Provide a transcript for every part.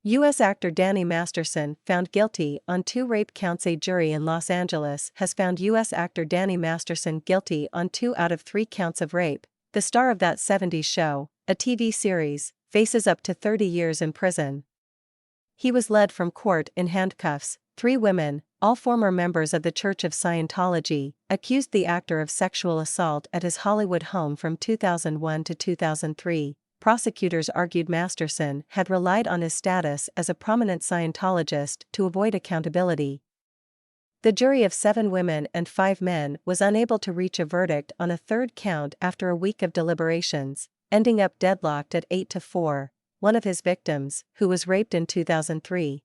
U.S. actor Danny Masterson found guilty on 2 rape counts. A jury in Los Angeles has found U.S. actor Danny Masterson guilty on 2 out of 3 counts of rape. The star of That 70s Show, a TV series, faces up to 30 years in prison. He was led from court in handcuffs. 3 women, all former members of the Church of Scientology, accused the actor of sexual assault at his Hollywood home from 2001 to 2003. Prosecutors argued Masterson had relied on his status as a prominent Scientologist to avoid accountability. The jury of 7 women and 5 men was unable to reach a verdict on a 3rd count after a week of deliberations, ending up deadlocked at 8-4. One of his victims, who was raped in 2003,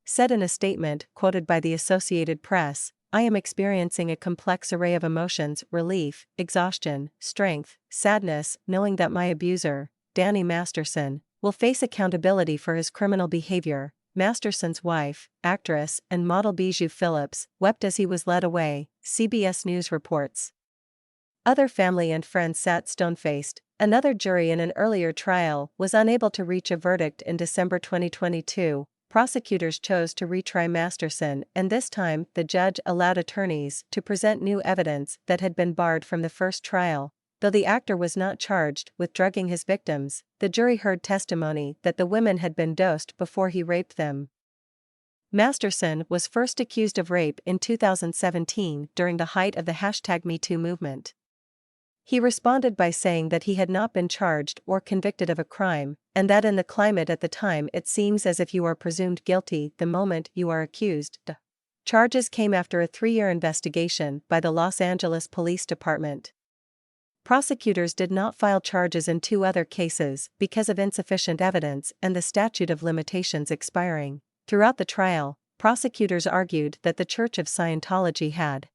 said in a statement quoted by the Associated Press, "I am experiencing a complex array of emotions: relief, exhaustion, strength, sadness, knowing that my abuser, Danny Masterson, will face accountability for his criminal behavior." Masterson's wife, actress and model Bijou Phillips, wept as he was led away, CBS News reports. Other family and friends sat stone-faced. Another jury in an earlier trial was unable to reach a verdict in December 2022. Prosecutors chose to retry Masterson, and this time the judge allowed attorneys to present new evidence that had been barred from the first trial. Though the actor was not charged with drugging his victims, the jury heard testimony that the women had been dosed before he raped them. Masterson was first accused of rape in 2017 during the height of the #MeToo movement. He responded by saying that he had not been charged or convicted of a crime, and that in the climate at the time it seems as if you are presumed guilty the moment you are accused. Charges came after a 3-year investigation by the Los Angeles Police Department. Prosecutors did not file charges in 2 other cases because of insufficient evidence and the statute of limitations expiring. Throughout the trial, prosecutors argued that the Church of Scientology had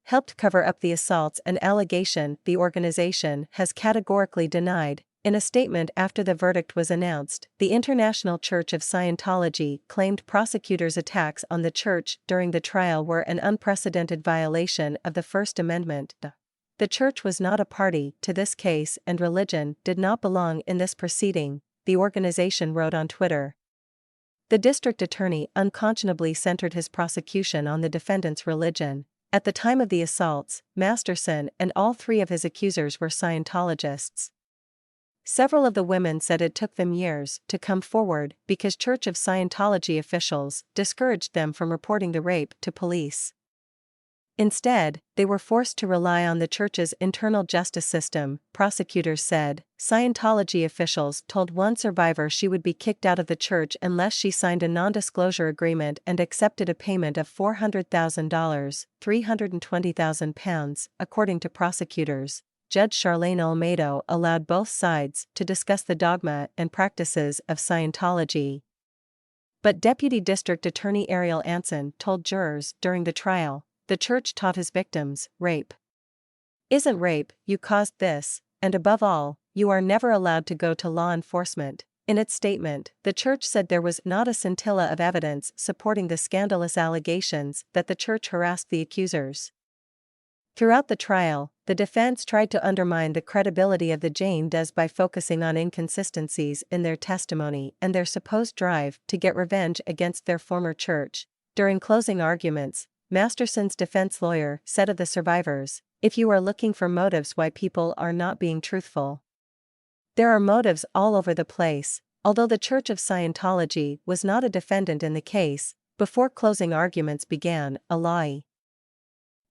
helped cover up the assaults, an allegation the organization has categorically denied. In a statement after the verdict was announced, the International Church of Scientology claimed prosecutors' attacks on the church during the trial were an unprecedented violation of the First Amendment. The church was not a party to this case and religion did not belong in this proceeding, the organization wrote on Twitter. The district attorney unconscionably centered his prosecution on the defendant's religion. At the time of the assaults, Masterson and all 3 of his accusers were Scientologists. Several of the women said it took them years to come forward because Church of Scientology officials discouraged them from reporting the rape to police. Instead, they were forced to rely on the church's internal justice system, prosecutors said. Scientology officials told one survivor she would be kicked out of the church unless she signed a non-disclosure agreement and accepted a payment of $400,000, £320,000, according to prosecutors. Judge Charlene Olmedo allowed both sides to discuss the dogma and practices of Scientology. But Deputy District Attorney Ariel Anson told jurors during the trial, "The church taught his victims, rape isn't rape, you caused this, and above all, you are never allowed to go to law enforcement." In its statement, the church said there was not a scintilla of evidence supporting the scandalous allegations that the church harassed the accusers. Throughout the trial, the defense tried to undermine the credibility of the Jane Does by focusing on inconsistencies in their testimony and their supposed drive to get revenge against their former church. During closing arguments, Masterson's defense lawyer said of the survivors, "If you are looking for motives why people are not being truthful, there are motives all over the place." Although the Church of Scientology was not a defendant in the case, before closing arguments began, a lawyer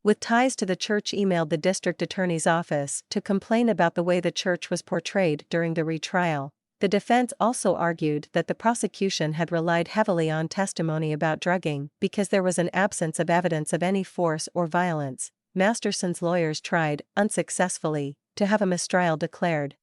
with ties to the church emailed the district attorney's office to complain about the way the church was portrayed during the retrial. The defense also argued that the prosecution had relied heavily on testimony about drugging because there was an absence of evidence of any force or violence. Masterson's lawyers tried, unsuccessfully, to have a mistrial declared.